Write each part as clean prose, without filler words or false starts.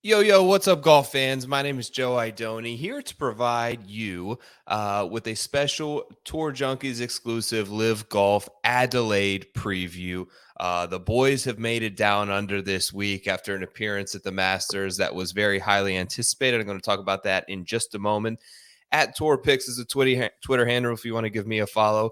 Yo, what's up, golf fans? My name is Joe Idoni, here to provide you with a special Tour Junkies exclusive LIV Golf Adelaide preview. The boys have made it down under this week after an appearance at the Masters that was very highly anticipated. I'm going to talk about that in just a moment. At Tour Picks is a Twitter handle if you want to give me a follow.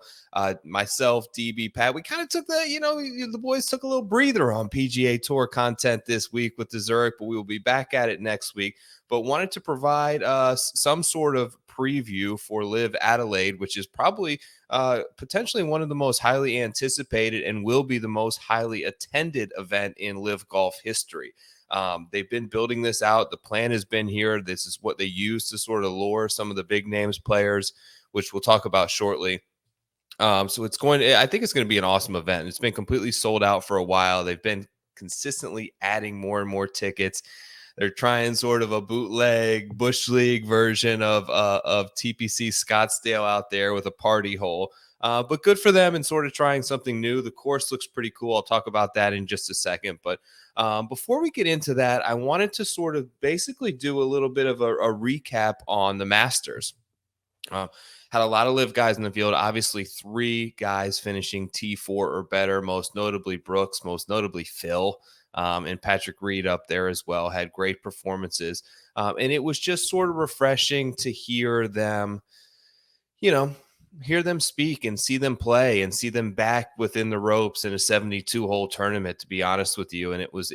Myself, DB, Pat, we kind of took the boys took a little breather on PGA Tour content this week with the Zurich, but we will be back at it next week. But wanted to provide some sort of preview for LIV Adelaide, which is probably potentially one of the most highly anticipated and will be the most highly attended event in LIV golf history. They've been building this out. The plan has been here. This is what they use to sort of lure some of the big names players, which we'll talk about shortly. So I think it's going to be an awesome event. It's been completely sold out for a while. They've been consistently adding more and more tickets. They're trying sort of a bootleg Bush League version of TPC Scottsdale out there with a party hole. But good for them and sort of trying something new. The course looks pretty cool. I'll talk about that in just a second. But before we get into that, I wanted to sort of basically do a little bit of a recap on the Masters. Had a lot of LIV guys in the field. Obviously, 3 guys finishing T4 or better, most notably Brooks, most notably Phil, and Patrick Reed up there as well. Had great performances. And it was just sort of refreshing to hear them, hear them speak and see them play and see them back within the ropes in a 72-hole tournament, to be honest with you. And it was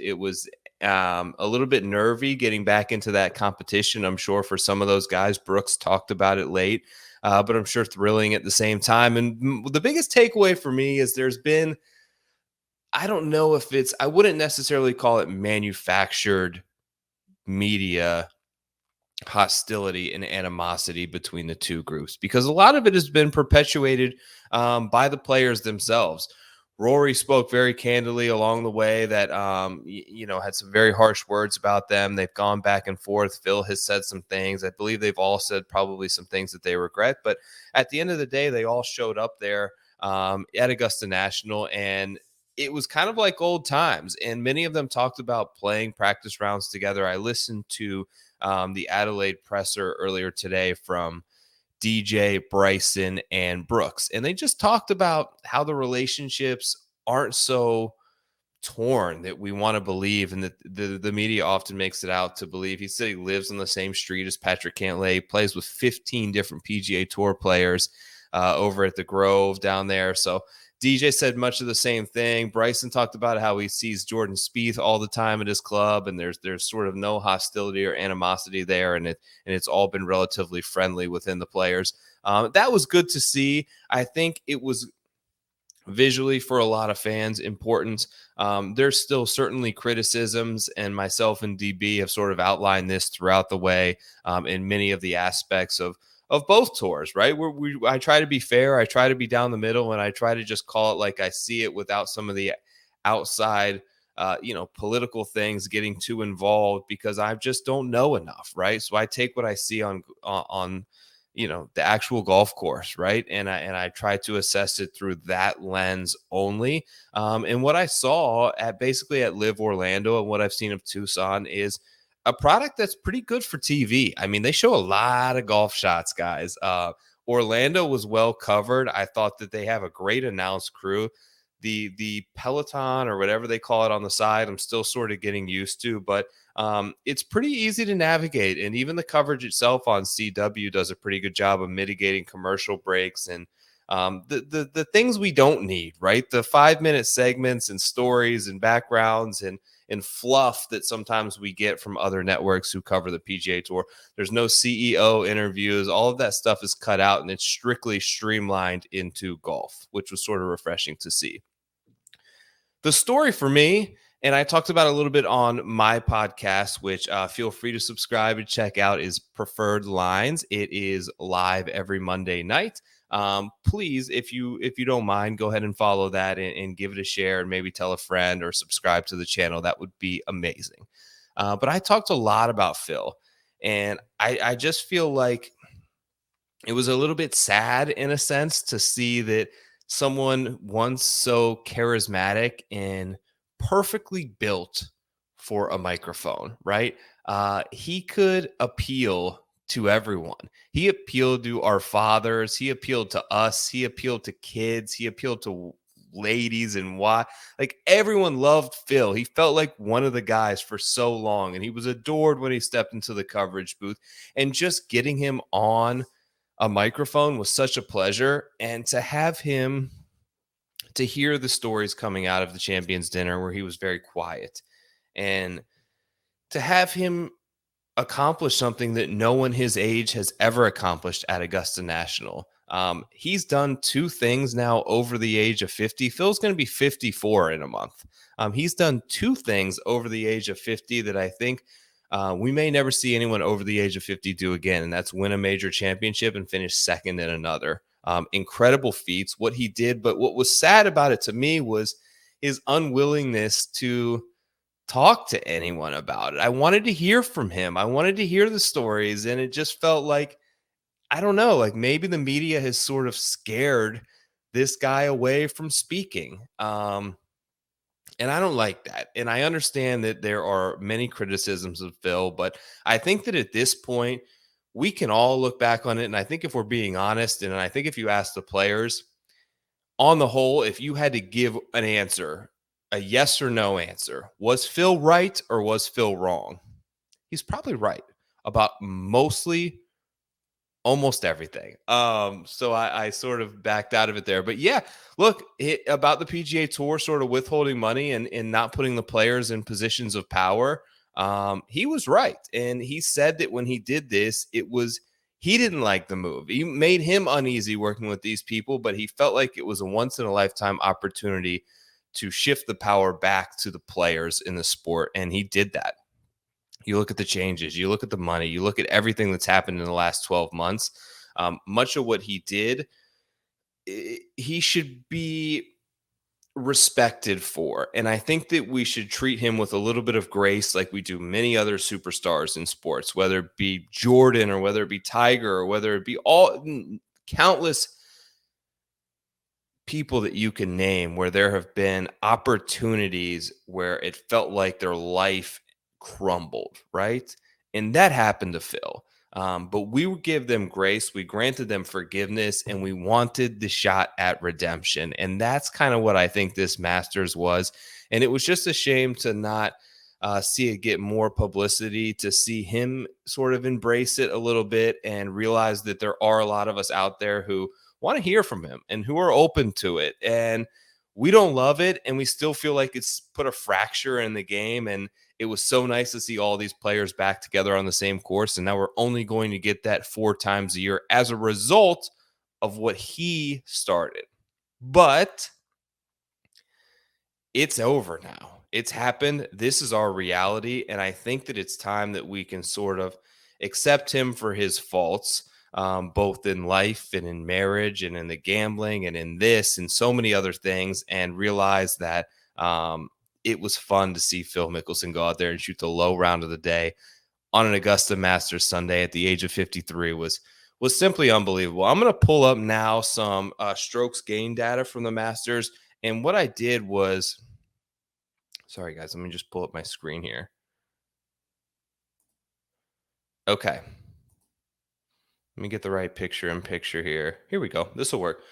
a little bit nervy getting back into that competition, I'm sure, for some of those guys. Brooks talked about it late, but I'm sure thrilling at the same time. And the biggest takeaway for me is there's been, I don't know if I wouldn't necessarily call it manufactured media hostility and animosity between the two groups, because a lot of it has been perpetuated by the players themselves. Rory spoke very candidly along the way that, had some very harsh words about them. They've gone back and forth. Phil has said some things. I believe they've all said probably some things that they regret. But at the end of the day, they all showed up there at Augusta National, and it was kind of like old times. And many of them talked about playing practice rounds together. I listened to the Adelaide presser earlier today from DJ, Bryson, and Brooks. And they just talked about how the relationships aren't so torn that we want to believe, and that the media often makes it out to believe. He said he lives on the same street as Patrick Cantlay, plays with 15 different PGA Tour players over at the Grove down there. So DJ said much of the same thing. Bryson talked about how he sees Jordan Spieth all the time at his club, and there's sort of no hostility or animosity there, and it's all been relatively friendly within the players. That was good to see. I think it was visually, for a lot of fans, important. There's still certainly criticisms, and myself and DB have sort of outlined this throughout the way in many of the aspects of both tours, right? I try to be fair, I try to be down the middle, and I try to just call it like I see it without some of the outside, political things getting too involved, because I just don't know enough, right? So I take what I see on the actual golf course, right? And I try to assess it through that lens only. And what I saw at LIV Orlando and what I've seen of Tucson is a product that's pretty good for TV. I mean, they show a lot of golf shots, guys. Orlando was well covered. I thought that they have a great announced crew. The Peloton, or whatever they call it on the side, I'm still sort of getting used to, but it's pretty easy to navigate. And even the coverage itself on CW does a pretty good job of mitigating commercial breaks and the things we don't need, right? The 5-minute segments and stories and backgrounds and fluff that sometimes we get from other networks who cover the PGA Tour. There's no CEO interviews. All of that stuff is cut out, and it's strictly streamlined into golf, which was sort of refreshing to see. The story for me, and I talked about a little bit on my podcast, which feel free to subscribe and check out, is Preferred Lines. It is live every Monday night. Please, if you don't mind, go ahead and follow that and give it a share, and maybe tell a friend or subscribe to the channel. That would be amazing. But I talked a lot about Phil, and I just feel like it was a little bit sad in a sense to see that someone once so charismatic and perfectly built for a microphone, right? He could appeal to everyone. He appealed to our fathers. He appealed to us. He appealed to kids. He appealed to ladies and why. Like everyone loved Phil. He felt like one of the guys for so long, and he was adored when he stepped into the coverage booth. And just getting him on a microphone was such a pleasure. And to have him to hear the stories coming out of the champions dinner where he was very quiet and to have him accomplish something that no one his age has ever accomplished at Augusta National. He's done two things now over the age of 50. Phil's going to be 54 in a month. He's done two things over the age of 50 that I think we may never see anyone over the age of 50 do again, and that's win a major championship and finish second in another. Incredible feats, what he did. But what was sad about it to me was his unwillingness to talk to anyone about it. I wanted to hear from him. I wanted to hear the stories, and it just felt like, I don't know, like maybe the media has sort of scared this guy away from speaking. And I don't like that. And I understand that there are many criticisms of Phil, but I think that at this point, we can all look back on it. And I think if we're being honest, and I think if you ask the players, on the whole, if you had to give an answer, a yes or no answer, was Phil right or was Phil wrong? He's probably right about mostly almost everything. So I sort of backed out of it there. But yeah, look, about the PGA Tour sort of withholding money and not putting the players in positions of power. He was right. And he said that when he did this, he didn't like the move. He made him uneasy working with these people, but he felt like it was a once in a lifetime opportunity to shift the power back to the players in the sport. And he did that. You look at the changes, you look at the money, you look at everything that's happened in the last 12 months. Much of what he did, he should be respected for. And I think that we should treat him with a little bit of grace like we do many other superstars in sports, whether it be Jordan or whether it be Tiger or whether it be countless people that you can name where there have been opportunities where it felt like their life crumbled, right? And that happened to Phil. But we would give them grace, we granted them forgiveness, and we wanted the shot at redemption. And that's kind of what I think this Masters was. And it was just a shame to not see it get more publicity, to see him sort of embrace it a little bit and realize that there are a lot of us out there who want to hear from him and who are open to it. And we don't love it, and we still feel like it's put a fracture in the game. And it was so nice to see all these players back together on the same course. And now we're only going to get that 4 times a year as a result of what he started. But it's over now. It's happened. This is our reality. And I think that it's time that we can sort of accept him for his faults, both in life and in marriage and in the gambling and in this and so many other things, and realize that it was fun to see Phil Mickelson go out there and shoot the low round of the day on an Augusta Masters Sunday at the age of 53 was simply unbelievable. I'm going to pull up now some strokes gain data from the Masters. And what I did was, sorry guys, let me just pull up my screen here. Okay. Let me get the right picture in picture here. Here we go. This will work.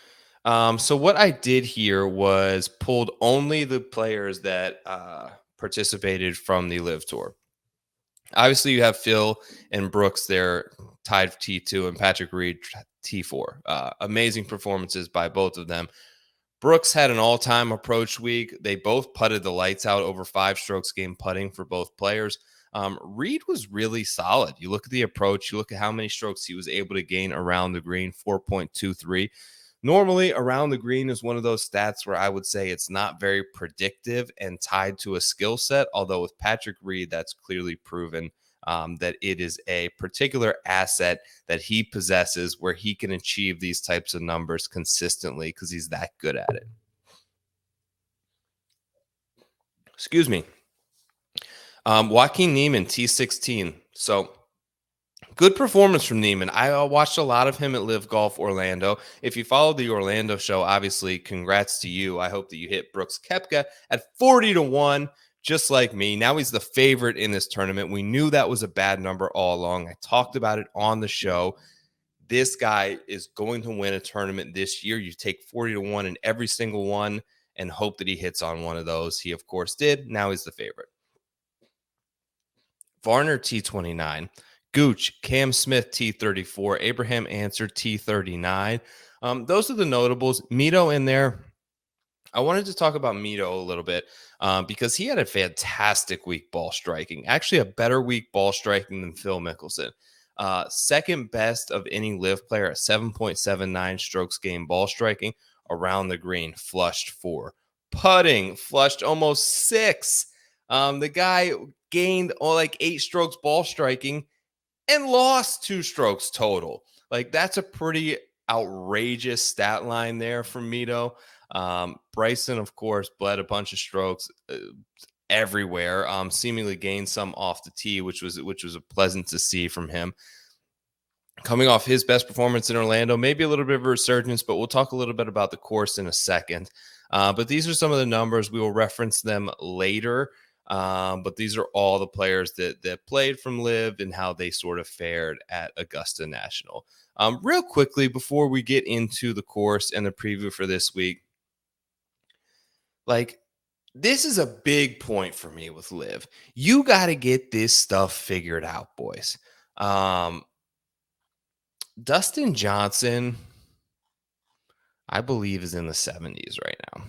So what I did here was pulled only the players that participated from the LIV Tour. Obviously, you have Phil and Brooks there tied T2 and Patrick Reed T4. Amazing performances by both of them. Brooks had an all-time approach week. They both putted the lights out, over 5 strokes game putting for both players. Reed was really solid. You look at the approach, you look at how many strokes he was able to gain around the green, 4.23. Normally, around the green is one of those stats where I would say it's not very predictive and tied to a skill set, although with Patrick Reed, that's clearly proven that it is a particular asset that he possesses where he can achieve these types of numbers consistently because he's that good at it. Excuse me. Joaquin Niemann, T16. So good performance from Niemann. I watched a lot of him at LIV Golf Orlando. If you followed the Orlando show, obviously, congrats to you. I hope that you hit Brooks Koepka at 40-1. just like me. Now he's the favorite in this tournament. We knew that was a bad number all along. I talked about it on the show. This guy is going to win a tournament this year. You take 40 to 1 in every single one and hope that he hits on one of those. He, of course, did. Now he's the favorite. Varner, T29. Gooch, Cam Smith, T34. Abraham Answer, T39. Those are the notables. Mito in there. I wanted to talk about Mito a little bit because he had a fantastic week ball striking. Actually, a better week ball striking than Phil Mickelson. Second best of any LIV player at 7.79 strokes game ball striking around the green, flushed 4. Putting, flushed almost 6. The guy gained like 8 strokes ball striking and lost 2 strokes total. Like, that's a pretty outrageous stat line there from Mito. Bryson, of course, bled a bunch of strokes everywhere. Seemingly gained some off the tee, which was a pleasant to see from him. Coming off his best performance in Orlando, maybe a little bit of a resurgence, but we'll talk a little bit about the course in a second. But these are some of the numbers. We will reference them later. But these are all the players that played from LIV and how they sort of fared at Augusta National. Real quickly, before we get into the course and the preview for this week, like, this is a big point for me with LIV. You got to get this stuff figured out, boys. Dustin Johnson, I believe, is in the 70s right now.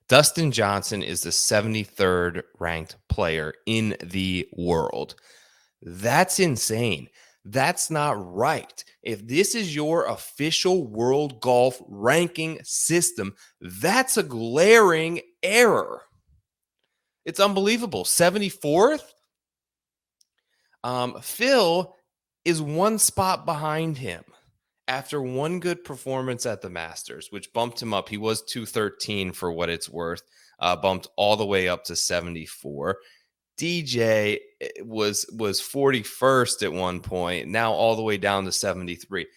Dustin Johnson is the 73rd ranked player in the world. That's insane. That's not right. If this is your official world golf ranking system, that's a glaring error. It's unbelievable. 74th? Phil is 1 spot behind him after 1 good performance at the Masters, which bumped him up. He was 213 for what it's worth, bumped all the way up to 74. DJ was 41st at one point, now all the way down to 73.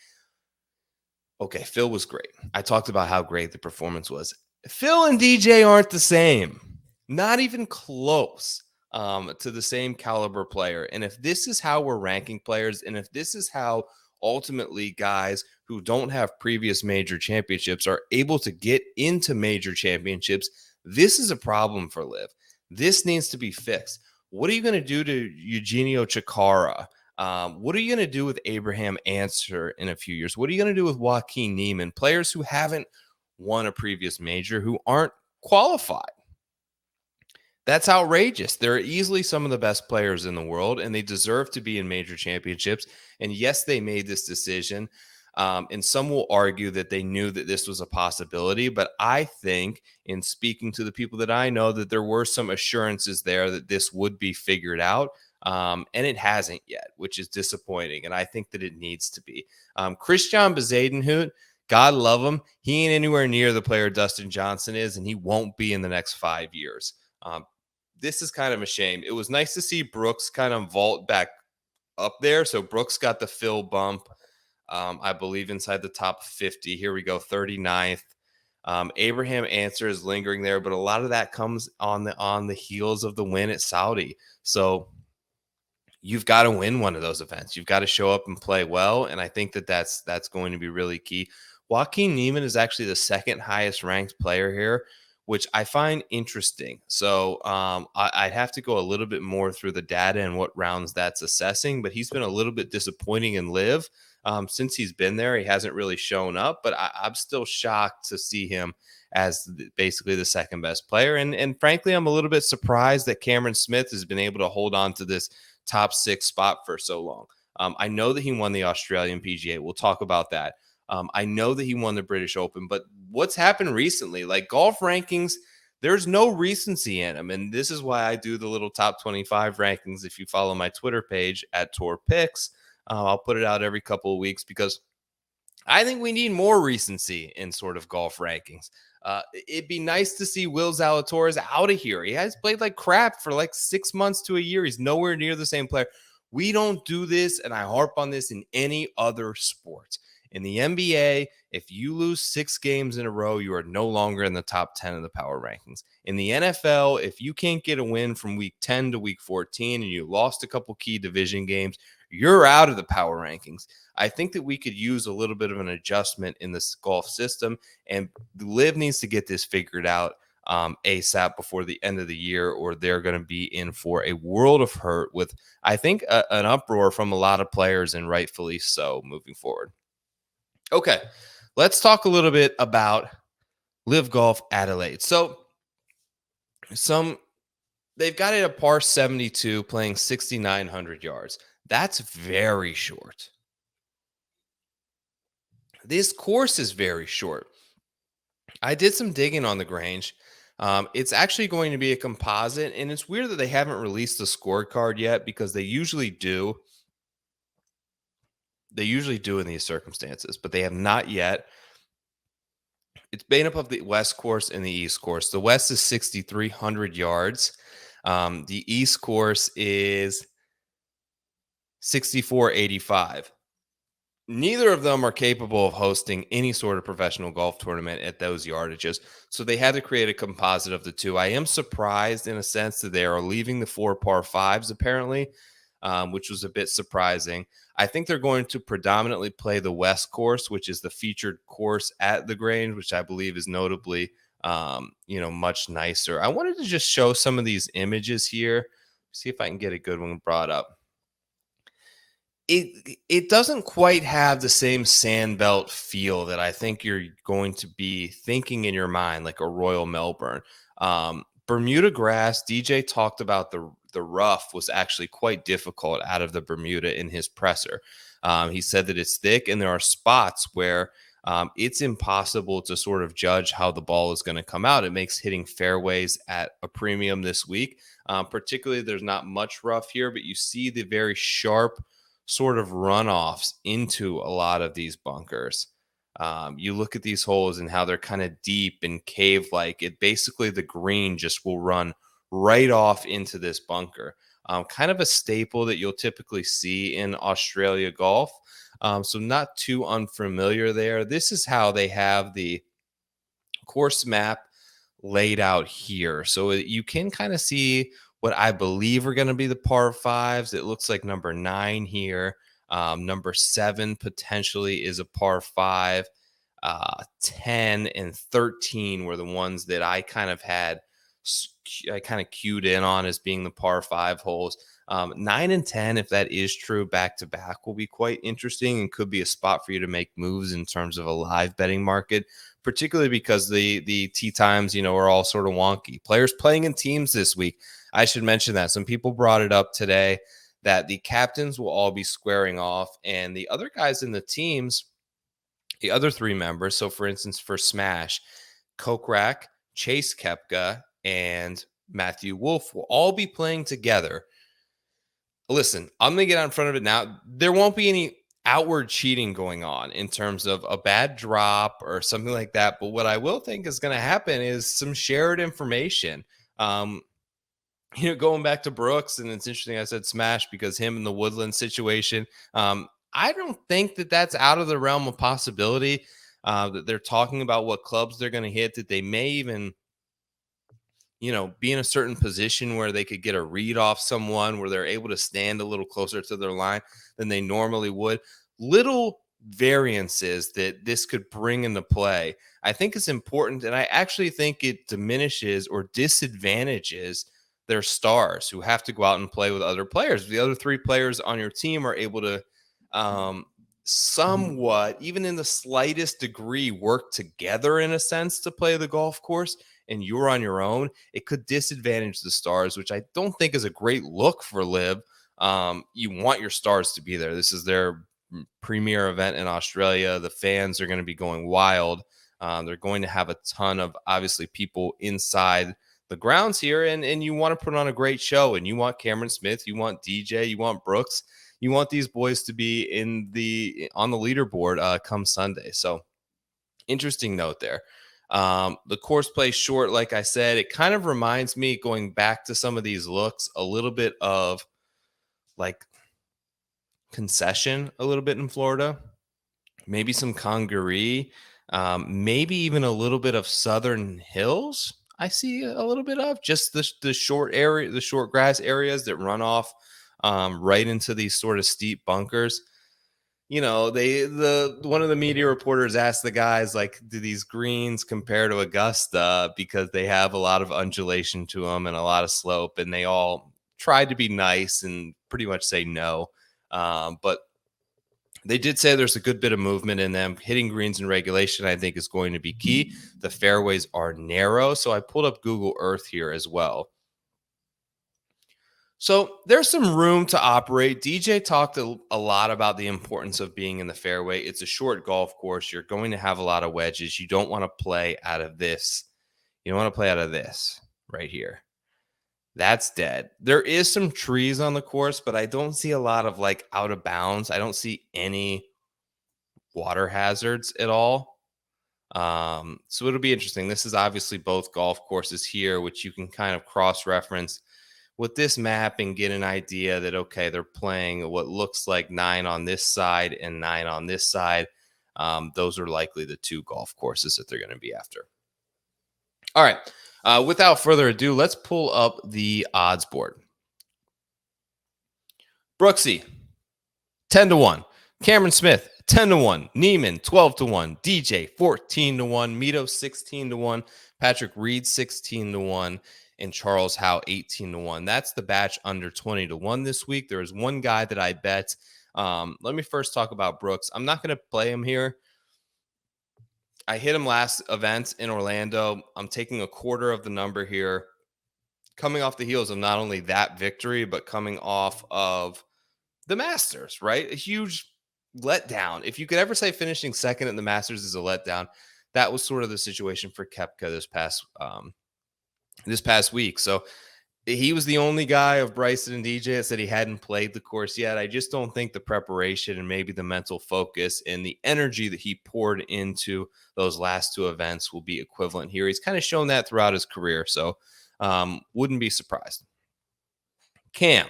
Okay, Phil was great. I talked about how great the performance was. Phil and DJ aren't the same, not even close to the same caliber player. And if this is how we're ranking players, and if this is how ultimately guys who don't have previous major championships are able to get into major championships, this is a problem for LIV. This needs to be fixed. What are you going to do to Eugenio Chacarra? What are you going to do with Abraham Answer in a few years? What are you going to do with Joaquin Niemann? Players who haven't won a previous major, who aren't qualified. That's outrageous. They're easily some of the best players in the world, and they deserve to be in major championships. And yes, they made this decision. And some will argue that they knew that this was a possibility. But I think, in speaking to the people that I know, that there were some assurances there that this would be figured out. And it hasn't yet, which is disappointing. And I think that it needs to be. Christian Bezuidenhout, God love him. He ain't anywhere near the player Dustin Johnson is, and he won't be in the next 5 years. This is kind of a shame. It was nice to see Brooks kind of vault back up there. So Brooks got the Phil bump, I believe, inside the top 50. Here we go, 39th. Abraham Answer is lingering there, but a lot of that comes on the heels of the win at Saudi. So you've got to win one of those events. You've got to show up and play well, and I think that that's going to be really key. Joaquin Niemann is actually the second highest ranked player here, which I find interesting. So I'd have to go a little bit more through the data and what rounds that's assessing, but he's been a little bit disappointing in LIV. Since he's been there, he hasn't really shown up, but I'm still shocked to see him as basically the second best player. And frankly, I'm a little bit surprised that Cameron Smith has been able to hold on to this top 6 spot for so long. I know that he won the Australian PGA. We'll talk about that. I know that he won the British Open, but what's happened recently, like golf rankings, there's no recency in them. And this is why I do the little top 25 rankings. If you follow my Twitter page at Tour Picks, I'll put it out every couple of weeks because I think we need more recency in sort of golf rankings. It'd be nice to see Will Zalatoris out of here. He has played like crap for like 6 months to a year. He's nowhere near the same player. We don't do this, and I harp on this in any other sport. In the NBA, if you lose 6 games in a row, you are no longer in the top 10 of the power rankings. In the NFL, if you can't get a win from week 10 to week 14 and you lost a couple key division games, you're out of the power rankings. I think that we could use a little bit of an adjustment in this golf system, and LIV needs to get this figured out ASAP before the end of the year, or they're going to be in for a world of hurt with, I think, an uproar from a lot of players, and rightfully so, moving forward. Okay, let's talk a little bit about LIV Golf Adelaide. So, some they've got it a par 72, playing 6,900 yards. That's very short. This course is very short. I did some digging on the Grange. It's actually going to be a composite, and it's weird that they haven't released the scorecard yet, because they usually do. They usually do in these circumstances, but they have not yet. It's made up of the West course and the East course. The West is 6,300 yards. The East course is 6,485. Neither of them are capable of hosting any sort of professional golf tournament at those yardages. So they had to create a composite of the two. I am surprised in a sense that they are leaving the 4 par 5s, apparently, which was a bit surprising. I think they're going to predominantly play the West course, which is the featured course at the Grange, which I believe is notably, much nicer. I wanted to just show some of these images here, see if I can get a good one brought up. It doesn't quite have the same sandbelt feel that I think you're going to be thinking in your mind, like a Royal Melbourne. Bermuda grass, DJ talked about the rough was actually quite difficult out of the Bermuda in his presser. He said that it's thick, and there are spots where it's impossible to sort of judge how the ball is going to come out. It makes hitting fairways at a premium this week. Particularly, there's not much rough here, but you see the very sharp sort of runoffs into a lot of these bunkers. You look at these holes and how they're kind of deep and cave like. It basically, the green just will run right off into this bunker. Kind of a staple that you'll typically see in Australia golf. So not too unfamiliar there. This is how they have the course map laid out here. So you can kind of see what I believe are going to be the par 5s. It looks like number 9 here. Number 7 potentially is a par 5. 10 and 13 were the ones that I kind of cued in on as being the par 5 holes. 9 and 10, if that is true, back to back will be quite interesting and could be a spot for you to make moves in terms of a live betting market, particularly because the tee times, are all sort of wonky. Players playing in teams this week. I should mention that some people brought it up today that the captains will all be squaring off, and the other guys in the teams, the other 3 members. So, for instance, for Smash, Kokrak, Chase Koepka, and Matthew Wolf will all be playing together. Listen, I'm going to get out in front of it now. There won't be any outward cheating going on in terms of a bad drop or something like that. But what I will think is going to happen is some shared information. Going back to Brooks, and it's interesting I said Smash because him in the Woodland situation. I don't think that that's out of the realm of possibility. That they're talking about what clubs they're going to hit, that they may even be in a certain position where they could get a read off someone, where they're able to stand a little closer to their line than they normally would. Little variances that this could bring into play, I think, is important. And I actually think it diminishes or disadvantages their stars who have to go out and play with other players. The other 3 players on your team are able to somewhat, even in the slightest degree, work together in a sense to play the golf course, and you're on your own. It could disadvantage the stars, which I don't think is a great look for LIV. You want your stars to be there. This is their premier event in Australia. The fans are going to be going wild. They're going to have a ton of, obviously, people inside the grounds here, and you want to put on a great show, and you want Cameron Smith, you want DJ, you want Brooks, you want these boys to be on the leaderboard come Sunday. So interesting note there. The course plays short, like I said. It kind of reminds me, going back to some of these looks, a little bit of like Concession a little bit in Florida, maybe some Congaree, maybe even a little bit of Southern Hills. I see a little bit of just the short area, the short grass areas that run off right into these sort of steep bunkers. You know, the one of the media reporters asked the guys like, do these greens compare to Augusta because they have a lot of undulation to them and a lot of slope, and they all tried to be nice and pretty much say no. But they did say there's a good bit of movement in them. Hitting greens in regulation, I think, is going to be key. The fairways are narrow. So I pulled up Google Earth here as well. So there's some room to operate. DJ talked a lot about the importance of being in the fairway. It's a short golf course. You're going to have a lot of wedges. You don't want to play out of this. You don't want to play out of this right here. That's dead. There is some trees on the course, but I don't see a lot of like out of bounds. I don't see any water hazards at all. So it'll be interesting. This is obviously both golf courses here, which you can kind of cross reference with this map and get an idea that, okay, they're playing what looks like 9 on this side and 9 on this side. Those are likely the two golf courses that they're going to be after. All right. Without further ado, let's pull up the odds board. Brooksy, 10-1. Cameron Smith, 10-1. Neiman, 12-1. DJ, 14-1. Mito, 16-1. Patrick Reed, 16-1. And Charles Howe, 18-1. That's the batch under 20-1 this week. There is one guy that I bet. Let me first talk about Brooks. I'm not going to play him here. I hit him last event in Orlando. I'm taking a quarter of the number here. Coming off the heels of not only that victory, but coming off of the Masters, right? A huge letdown. If you could ever say finishing second in the Masters is a letdown, that was sort of the situation for Koepka this past week. So he was the only guy of Bryson and DJ that said he hadn't played the course yet. I just don't think the preparation and maybe the mental focus and the energy that he poured into those last two events will be equivalent here. He's kind of shown that throughout his career, so wouldn't be surprised. Cam.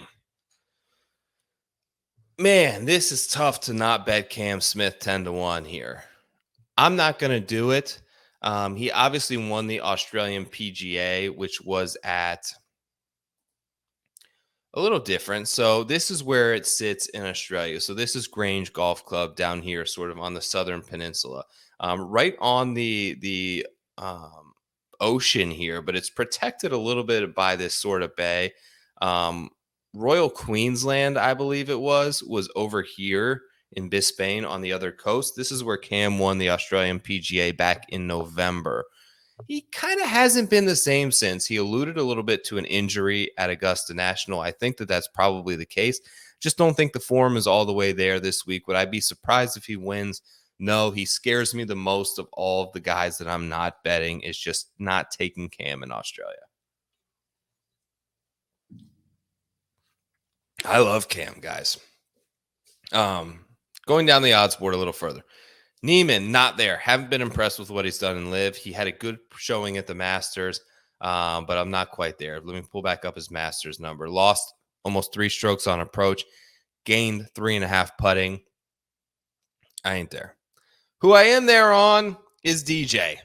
Man, this is tough to not bet Cam Smith 10-1 here. I'm not going to do it. He obviously won the Australian PGA, which was at a little different. So this is where it sits in Australia. So this is Grange Golf Club down here, sort of on the southern peninsula, right on the ocean here, but it's protected a little bit by this sort of bay. Royal Queensland, I believe it was over here in Biscayne on the other coast. This is where Cam won the Australian PGA back in November. He kind of hasn't been the same since. He alluded a little bit to an injury at Augusta National. I think that that's probably the case. Just don't think the form is all the way there this week. Would I be surprised if he wins? No, he scares me the most of all of the guys that I'm not betting. Is just not taking Cam in Australia. I love Cam, guys. Going down the odds board a little further. Neiman, not there. Haven't been impressed with what he's done in LIV. He had a good showing at the Masters, but I'm not quite there. Let me pull back up his Masters number. Lost almost 3 strokes on approach. Gained 3.5 putting. I ain't there. Who I am there on is DJ.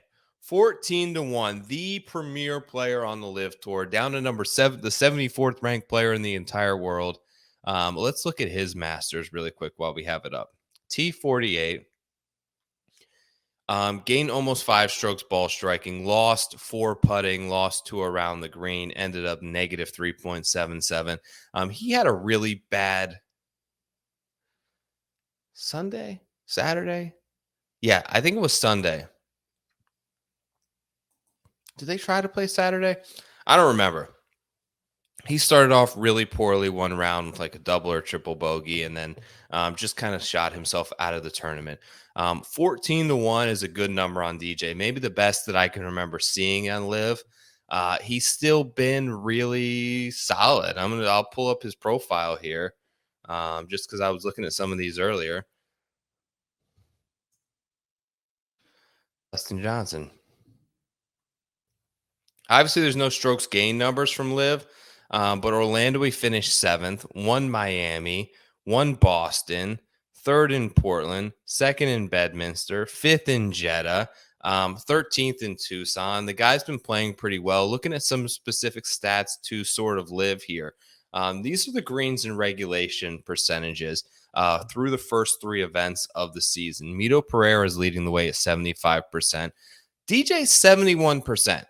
14-1, the premier player on the LIV Tour, down to number 7, the 74th ranked player in the entire world. Let's look at his Masters really quick while we have it up. T48. Gained almost 5 strokes ball striking, lost 4 putting, lost 2 around the green, ended up negative 3.77. He had a really bad Saturday. Yeah, I think it was Sunday. Did they try to play Saturday? I don't remember. He started off really poorly one round with like a double or triple bogey, and then just kind of shot himself out of the tournament. 14-1 is a good number on DJ, maybe the best that I can remember seeing on LIV. He's still been really solid. I'll pull up his profile here, just because I was looking at some of these earlier. Dustin Johnson. Obviously, there's no strokes gain numbers from LIV, but Orlando, we finished 7th, 1 Miami, 1 Boston, third in Portland, second in Bedminster, fifth in Jeddah, 13th in Tucson. The guy's been playing pretty well. Looking at some specific stats to sort of live here. These are the greens in regulation percentages through the first three events of the season. Mito Pereira is leading the way at 75%. DJ 71%.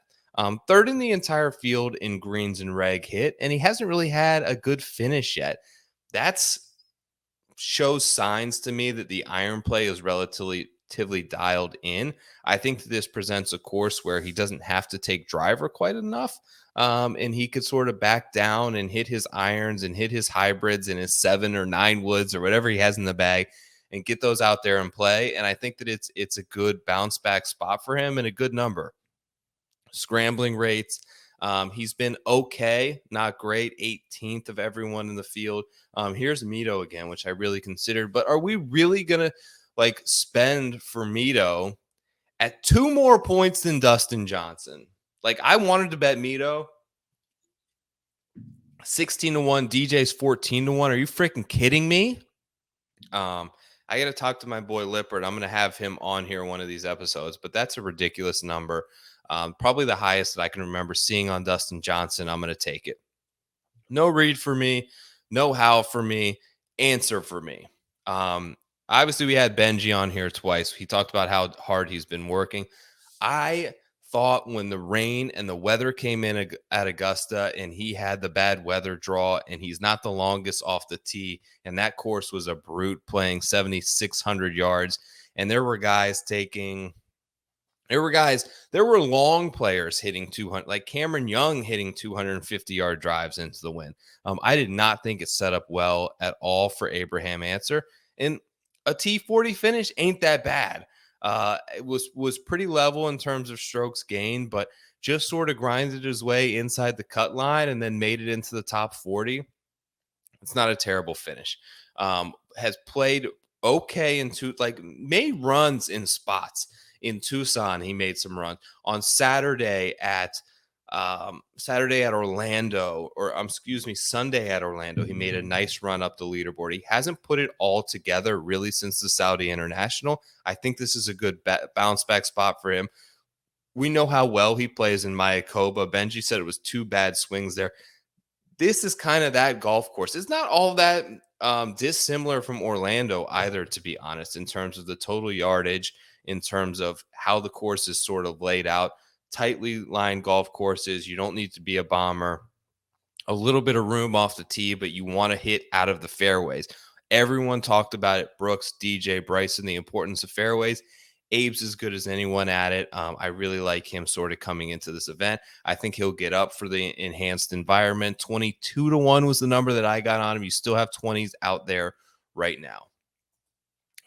Third in the entire field in greens and reg hit, and he hasn't really had a good finish yet. That's shows signs to me that the iron play is relatively dialed in. I think that this presents a course where he doesn't have to take driver quite enough. And he could sort of back down and hit his irons and hit his hybrids and his 7 or 9 woods or whatever he has in the bag and get those out there and play. And I think that it's a good bounce back spot for him and a good number. Scrambling rates. He's been okay, not great, 18th of everyone in the field. Here's Mito again, which I really considered. But are we really going to like spend for Mito at 2 more points than Dustin Johnson? Like I wanted to bet Mito 16-1, DJ's 14-1. Are you freaking kidding me? I got to talk to my boy Lippert. I'm going to have him on here one of these episodes, but that's a ridiculous number. Probably the highest that I can remember seeing on Dustin Johnson. I'm going to take it. No read for me, no how for me, answer for me. Obviously, we had Benji on here twice. He talked about how hard he's been working. I thought when the rain and the weather came in at Augusta and he had the bad weather draw and he's not the longest off the tee, and that course was a brute playing 7,600 yards, and there were long players hitting 200, like Cameron Young hitting 250-yard drives into the wind. I did not think it set up well at all for Abraham Ancer. And a T40 finish ain't that bad. It was pretty level in terms of strokes gained, but just sort of grinded his way inside the cut line and then made it into the top 40. It's not a terrible finish. Has played okay made runs in spots. In Tucson, he made some runs. On Saturday at Orlando, Sunday at Orlando, he made a nice run up the leaderboard. He hasn't put it all together really since the Saudi International. I think this is a good bounce back spot for him. We know how well he plays in Mayakoba. Benji said it was 2 bad swings there. This is kind of that golf course. It's not all that dissimilar from Orlando either, to be honest, in terms of the total yardage, in terms of how the course is sort of laid out. Tightly lined golf courses. You don't need to be a bomber. A little bit of room off the tee, but you want to hit out of the fairways. Everyone talked about it. Brooks, DJ, Bryson, the importance of fairways. Abe's as good as anyone at it. I really like him sort of coming into this event. I think he'll get up for the enhanced environment. 22-1 was the number that I got on him. You still have 20s out there right now.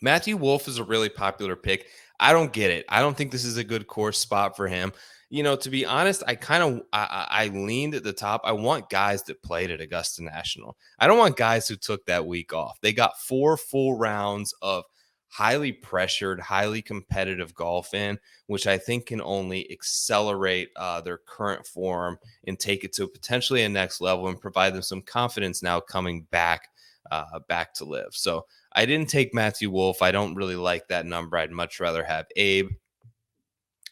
Matthew Wolff is a really popular pick. I don't get it. I don't think this is a good course spot for him. To be honest, I leaned at the top. I want guys that played at Augusta National. I don't want guys who took that week off. They got 4 full rounds of highly pressured, highly competitive golf in, which I think can only accelerate their current form and take it to potentially a next level and provide them some confidence now coming back to LIV. So I didn't take Matthew Wolff. I don't really like that number. I'd much rather have Abe.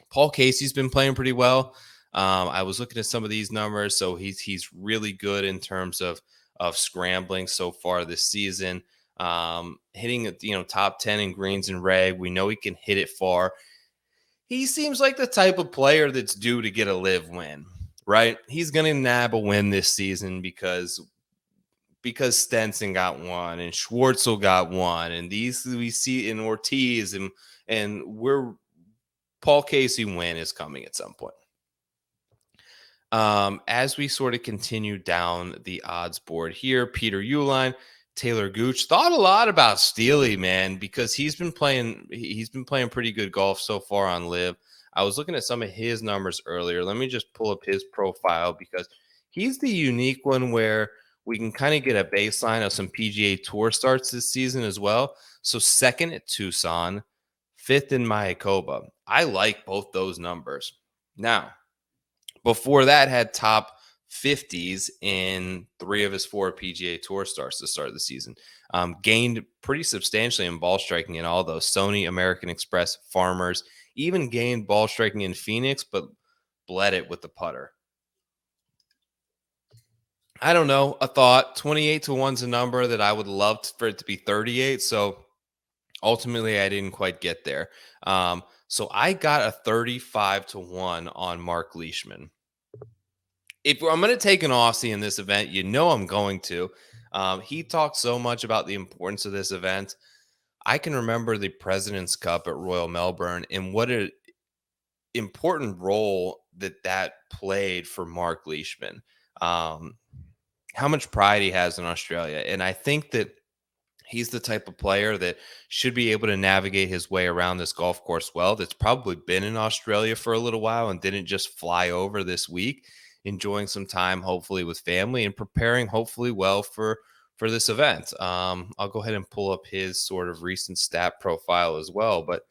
Paul Casey's been playing pretty well. I was looking at some of these numbers, so he's really good in terms of scrambling so far this season. Hitting top 10 in greens and reg. We know he can hit it far. He seems like the type of player that's due to get a LIV win, right? He's going to nab a win this season because Stenson got one and Schwartzel got one, and these we see in Ortiz and Paul Casey win is coming at some point. As we sort of continue down the odds board here, Peter Uihlein, Taylor Gooch thought a lot about Steely, man, because he's been playing pretty good golf so far on LIV. I was looking at some of his numbers earlier. Let me just pull up his profile because he's the unique one where we can kind of get a baseline of some PGA Tour starts this season as well. So 2nd at Tucson, 5th in Mayakoba. I like both those numbers. Now, before that, had top 50s in three of his four PGA Tour starts to start the season. Gained pretty substantially in ball striking in all those Sony, American Express, Farmers, even gained ball striking in Phoenix, but bled it with the putter. I don't know. A thought 28 to 1's a number that I would love for it to be 38. So ultimately, I didn't quite get there. So I got a 35 to 1 on Mark Leishman. If I'm going to take an Aussie in this event, you know I'm going to. He talked so much about the importance of this event. I can remember the President's Cup at Royal Melbourne and what an important role that played for Mark Leishman. Um, how much pride he has in Australia. And I think that he's the type of player that should be able to navigate his way around this golf course well. That's probably been in Australia for a little while and didn't just fly over this week, enjoying some time, hopefully with family and preparing, hopefully well for this event. I'll go ahead and pull up his sort of recent stat profile as well. But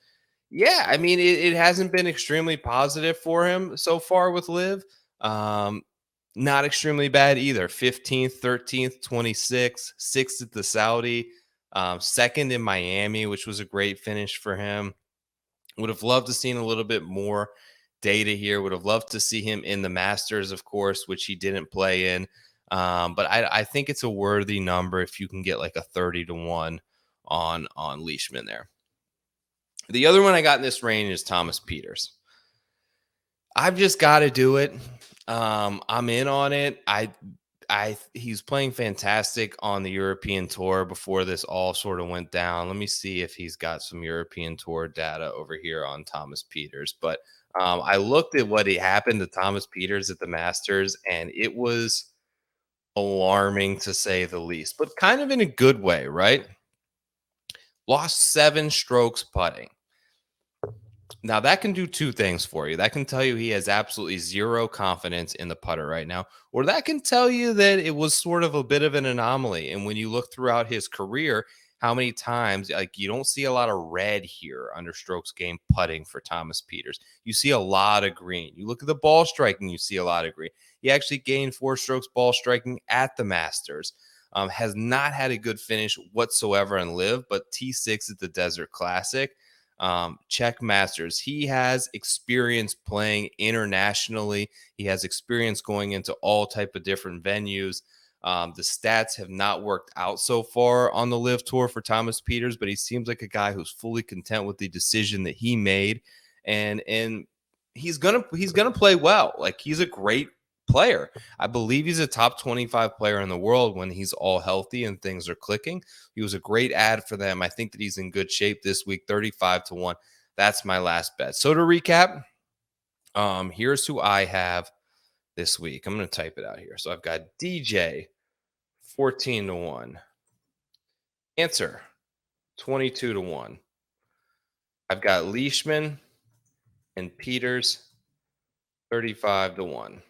yeah, I mean, it hasn't been extremely positive for him so far with Liv. Um, not extremely bad either. 15th, 13th, 26th, 6th at the Saudi, second in Miami, which was a great finish for him. Would have loved to seen a little bit more data here. Would have loved to see him in the Masters, of course, which he didn't play in. But I think it's a worthy number if you can get like a 30 to 1 on Leishman there. The other one I got in this range is Thomas Peters. I've just got to do it. I'm in on it. He's playing fantastic on the European Tour before this all sort of went down. Let me see if he's got some European Tour data over here on Thomas Peters. But I looked at what happened to Thomas Peters at the Masters, and it was alarming to say the least, but kind of in a good way, right? Lost 7 strokes putting. Now, that can do two things for you. That can tell you he has absolutely zero confidence in the putter right now, or that can tell you that it was sort of a bit of an anomaly. And when you look throughout his career, how many times, like, you don't see a lot of red here under strokes game putting for Thomas Peters. You see a lot of green. You look at the ball striking, you see a lot of green. He actually gained 4 strokes ball striking at the Masters. Has not had a good finish whatsoever in Live, but T6 at the Desert Classic. Czech Masters. He has experience playing internationally. He has experience going into all type of different venues. The stats have not worked out so far on the Live Tour for Thomas Peters, but he seems like a guy who's fully content with the decision that he made, and he's gonna play well. Like, he's a great player. I believe he's a top 25 player in the world when he's all healthy and things are clicking. He was a great ad for them. I think that he's in good shape this week, 35 to 1. That's my last bet. So to recap, here's who I have this week. I'm going to type it out here. So I've got DJ 14 to 1. Answer 22 to 1. I've got Leishman and Peters 35 to 1.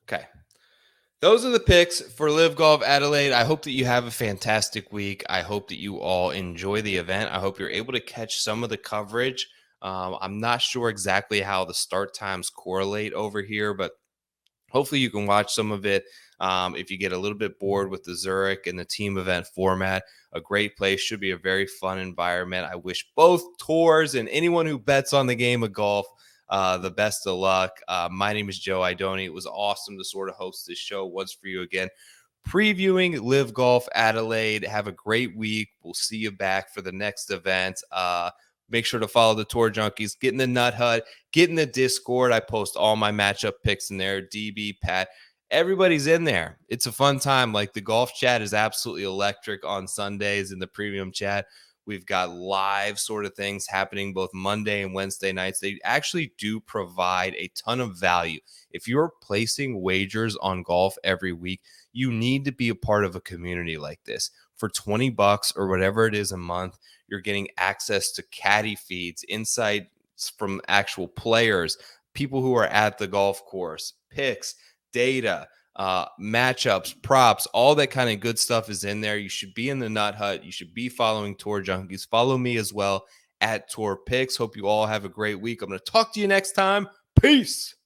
Okay. Those are the picks for LIV Golf Adelaide. I hope that you have a fantastic week. I hope that you all enjoy the event. I hope you're able to catch some of the coverage. I'm not sure exactly how the start times correlate over here, but hopefully you can watch some of it. If you get a little bit bored with the Zurich and the team event format, a great place. Should be a very fun environment. I wish both tours and anyone who bets on the game of golf the best of luck. My name is Joe Idoni. It was awesome to sort of host this show once for you again. Previewing LIV Golf Adelaide. Have a great week. We'll see you back for the next event. Make sure to follow the Tour Junkies. Get in the Nut Hut. Get in the Discord. I post all my matchup picks in there. DB, Pat. Everybody's in there. It's a fun time. Like, the golf chat is absolutely electric on Sundays in the premium chat. We've got live sort of things happening both Monday and Wednesday nights. They actually do provide a ton of value. If you're placing wagers on golf every week, you need to be a part of a community like this. For $20 or whatever it is a month, you're getting access to caddy feeds, insights from actual players, people who are at the golf course, picks, data, matchups, props, all that kind of good stuff is in there. You should be in the Nut Hut. You should be following Tour Junkies. Follow me as well at Tour Picks. Hope you all have a great week. I'm going to talk to you next time. Peace.